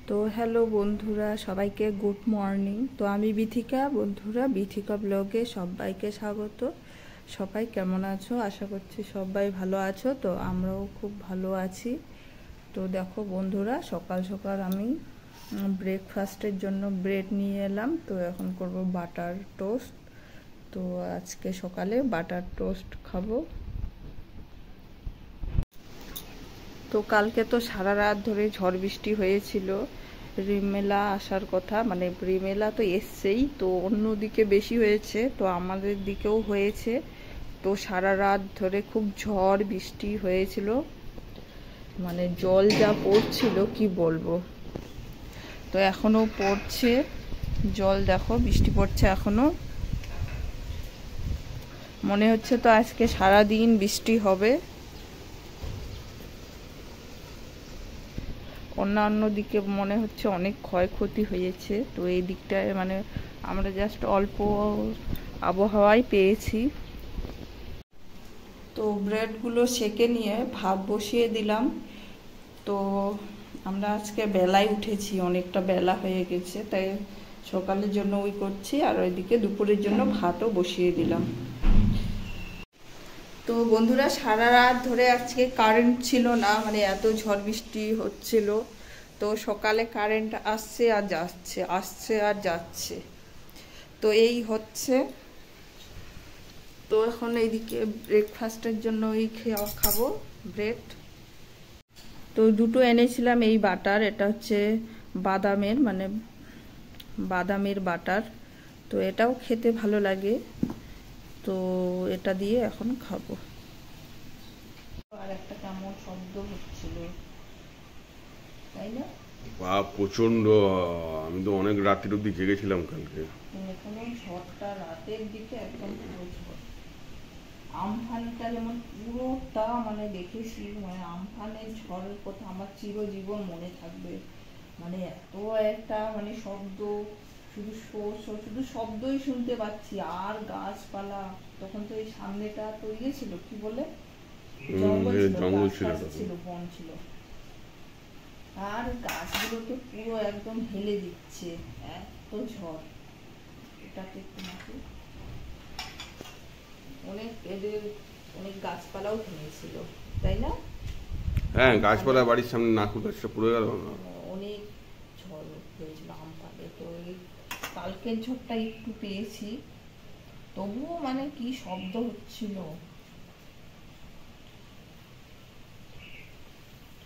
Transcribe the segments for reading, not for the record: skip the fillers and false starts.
তো হ্যালো বন্ধুরা, সবাইকে গুড মর্নিং। তো আমি বিথিকা, বন্ধুরা বিথিকা ব্লগে সবাইকে স্বাগত। সবাই কেমন আছো? আশা করছি সবাই ভালো আছো। তো আমরাও খুব ভালো আছি। তো দেখো বন্ধুরা, সকাল সকাল আমি ব্রেকফাস্টের জন্য ব্রেড নিয়ে এলাম। তো এখন করব বাটার টোস্ট। তো আজকে সকালে বাটার টোস্ট খাবো। তো কালকে তো সারা রাত ধরে ঝড় বৃষ্টি হয়েছিল। রিমেলা আসার কথা, মানে রিমেলা তো এসছেই, তো অন্যদিকে বেশি হয়েছে, তো আমাদের দিকেও হয়েছে। তো সারা রাত ধরে খুব ঝড় বৃষ্টি হয়েছিল, মানে জল যা পড়ছিল কি বলবো। তো এখনো পড়ছে জল, দেখো বৃষ্টি পড়ছে এখনো। মনে হচ্ছে তো আজকে সারা দিন বৃষ্টি হবে। অন্যান্য দিকে মনে হচ্ছে অনেক ক্ষয়ক্ষতি হয়েছে। তো এই দিকটায় মানে আমরা জাস্ট অল্প আবহাওয়াই পেয়েছি। তো ব্রেডগুলো সেকে নিয়ে ভাত বসিয়ে দিলাম। তো আমরা আজকে বেলায় উঠেছি, অনেকটা বেলা হয়ে গেছে, তাই সকালের জন্য ওই করছি, আর ওইদিকে দুপুরের জন্য ভাতও বসিয়ে দিলাম। তো বন্ধুরা, সারা রাত ধরে আজকে কারেন্ট ছিল না, মানে এত ঝড় বৃষ্টি হচ্ছিল। তো সকালে কারেন্ট আসছে আর যাচ্ছে, আসছে আর যাচ্ছে, তো এই হচ্ছে। তো এখন এইদিকে ব্রেকফাস্টের জন্য এই খাবো ব্রেড। তো দুটো এনেছিলাম এই বাটার, এটা হচ্ছে বাদামের, মানে বাদামের বাটার। তো এটাও খেতে ভালো লাগে। তো এটা দিয়ে এখন খাবো। আর একটা কেমন শব্দ হচ্ছিল, তাই না? প্রচন্ড। আমি তো অনেক রাত্রির অব্দি জেগেছিলাম কালকে। এখনো ঝড়টা রাতের দিকে একদম পুরো ঝড়। আমফানটা যেমন পুরোটা মানে দেখেছি, মানে আমফানের ঝড়ের কথা আমার চিরজীবন মনে থাকবে। মানে এত একটা মানে শব্দ, শুধু শুধু শব্দই শুনতে পাচ্ছি, আর গাছপালা। তখন তো এই সামনেটা তো ইয়ে ছিল, কি বলে, জঙ্গল ছিল, বন ছিল, আর গাছগুলোকে পুরো একদম হেলে দিচ্ছে, এত ঝড়। এটাকে একটু নাকি অনেক গাছপালাও ভেঙেছিল, তাই না? হ্যাঁ, গাছপালা বাড়ির সামনে নাকুল গাছটা পুড়ে গেল না? অনেক ঝড় হয়েছিল আমপানে। তো এই কালকের ঝড়টা একটু পেয়েছি, তবুও মানে কি শব্দ হচ্ছিল।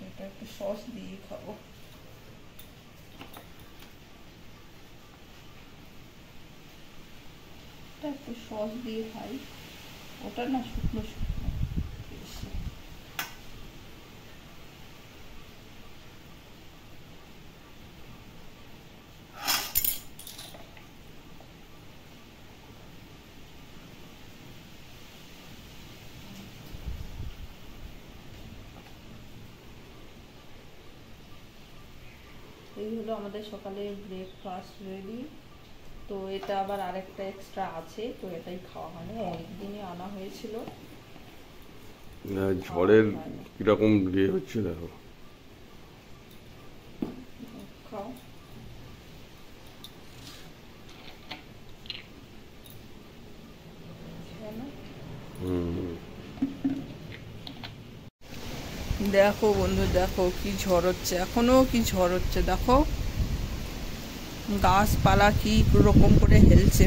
এটা একটু সস দিয়ে খাবো। একটু সস দিয়ে খাই, ওটা না শুকনো শুকনো বেশি। এই হলো আমাদের সকালে ব্রেকফাস্ট রেডি। তো এটা আবার আরেকটা এক্সট্রা আছে, তো এটাই খাওয়া হয়নি, অনেকদিনই আনা হয়েছিল। ঝড়ের কিরকম ইয়ে হচ্ছে দেখো। খাও। দেখো বন্ধু, দেখো কি ঝড় হচ্ছে, এখনো কি ঝড় হচ্ছে, দেখো গাছপালা কি রকম করে হেলছে,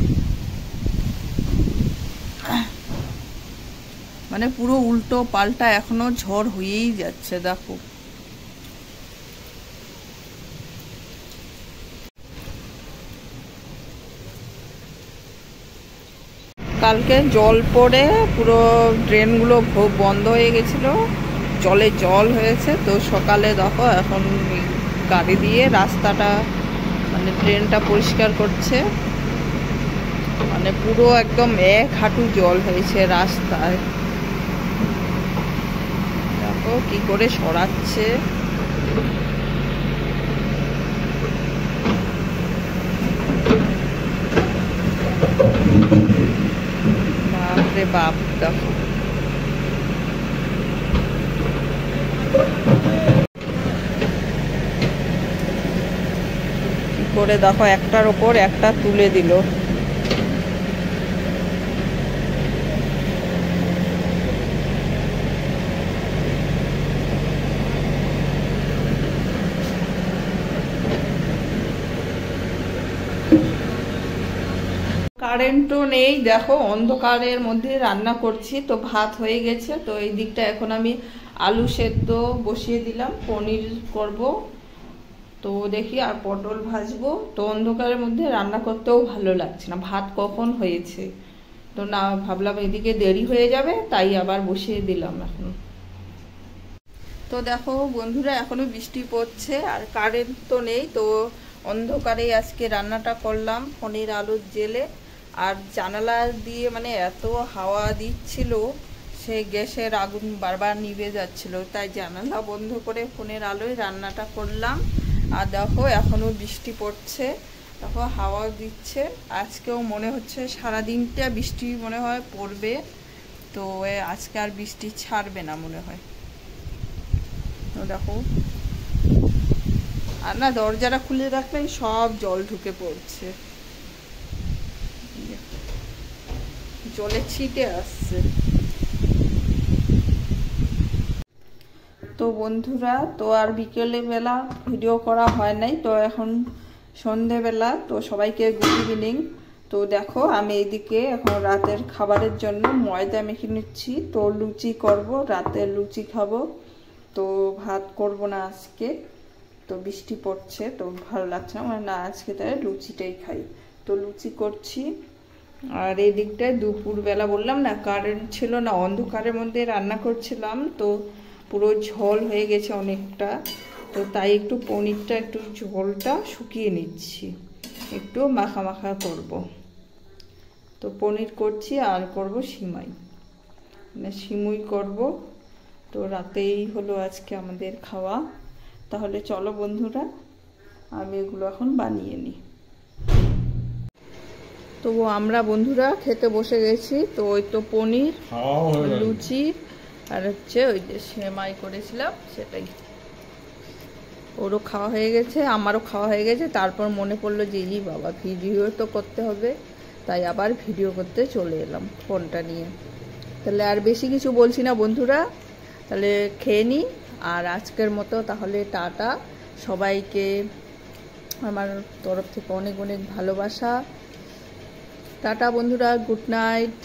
মানে পুরো উল্টো পাল্টা এখনো ঝড় হয়েই যাচ্ছে। দেখো কালকে জল পড়ে পুরো ড্রেনগুলো বন্ধ হয়ে গেছিল, জলে জল হয়েছে। তো সকালে দেখো এখন গাড়ি দিয়ে রাস্তাটা, মানে ড্রেনটা পরিষ্কার করছে, মানে পুরো একদম এক হাঁটু জল হয়েছে রাস্তায়। দেখো কি করে সরাচ্ছে। বাপরে বাপ, দেখো করে দেখো একটার ওপর একটা তুলে দিল। কারেন্টও নেই, দেখো অন্ধকারের মধ্যে রান্না করছি। তো ভাত হয়ে গেছে, তো এই দিকটা এখন আমি আলু সেদ্ধ বসিয়ে দিলাম, পনির করব তো দেখি, আর পটল ভাজবো। তো অন্ধকারের মধ্যে রান্না করতেও ভালো লাগছে না, ভাত কখন হয়েছে তো না, ভাবলাম এদিকে দেরি হয়ে যাবে, তাই আবার বসিয়ে দিলাম এখন। তো দেখো বন্ধুরা, এখনো বৃষ্টি পড়ছে আর কারেন্ট তো নেই, তো অন্ধকারে আজকে রান্নাটা করলাম পনির আলুর জেলে। আর জানালা দিয়ে মানে এত হাওয়া দিচ্ছিল, সে গ্যাসের আগুন বারবার নিভে যাচ্ছিল, তাই জানালা বন্ধ করে ফোনের আলোয় রান্নাটা করলাম। আর দেখো এখনো বৃষ্টি পড়ছে, দেখো হাওয়া দিচ্ছে। আজকেও মনে হচ্ছে সারাদিনটা বৃষ্টি মনে হয় পড়বে, তো আজকে আর বৃষ্টি ছাড়বে না মনে হয়। তো দেখো, আর না দরজাটা খুলে রাখলেন সব জল ঢুকে পড়ছে, জলে ছিটে আসছে। তো বন্ধুরা, তো আর বিকেলে বেলা ভিডিও করা হয় নাই, তো এখন সন্ধেবেলা, তো সবাইকে গুড ইভিনিং। তো দেখো আমি এইদিকে এখন রাতের খাবারের জন্য ময়দা মেখে নিচ্ছি। তো লুচি করব, রাতে লুচি খাবো, তো ভাত করব না আজকে। তো বৃষ্টি পড়ছে তো ভালো লাগছে না, মানে না আজকে তাই লুচিটাই খাই। তো লুচি করছি। আর এই দিকটায় দুপুরবেলা বললাম না কারেন্ট ছিল না, অন্ধকারের মধ্যে রান্না করছিলাম, তো পুরো ঝোল হয়ে গেছে অনেকটা। তো তাই একটু পনিরটা একটু ঝোলটা শুকিয়ে নিচ্ছি, একটু মাখা মাখা করব। তো পনির করছি আর করব সিমাই, মানে সিমুই করব। তো রাতেই হলো আজকে আমাদের খাওয়া। তাহলে চলো বন্ধুরা, আমি এগুলো এখন বানিয়ে নিই। তো আমরা বন্ধুরা খেতে বসে গেছি। তো ওই তো পনির, লুচি আর হচ্ছে ওই যে সেমাই করেছিলাম সেটাই, ওরও খাওয়া হয়ে গেছে, আমারও খাওয়া হয়ে গেছে। তারপর মনে পড়লো যে এই বাবা ভিডিও তো করতে হবে, তাই আবার ভিডিও করতে চলে এলাম ফোনটা নিয়ে। তাহলে আর বেশি কিছু বলছি না বন্ধুরা, তাহলে খেয়ে নিই। আর আজকের মতো তাহলে টাটা, সবাইকে আমার তরফ থেকে অনেক অনেক ভালোবাসা। টাটা বন্ধুরা, গুড নাইট।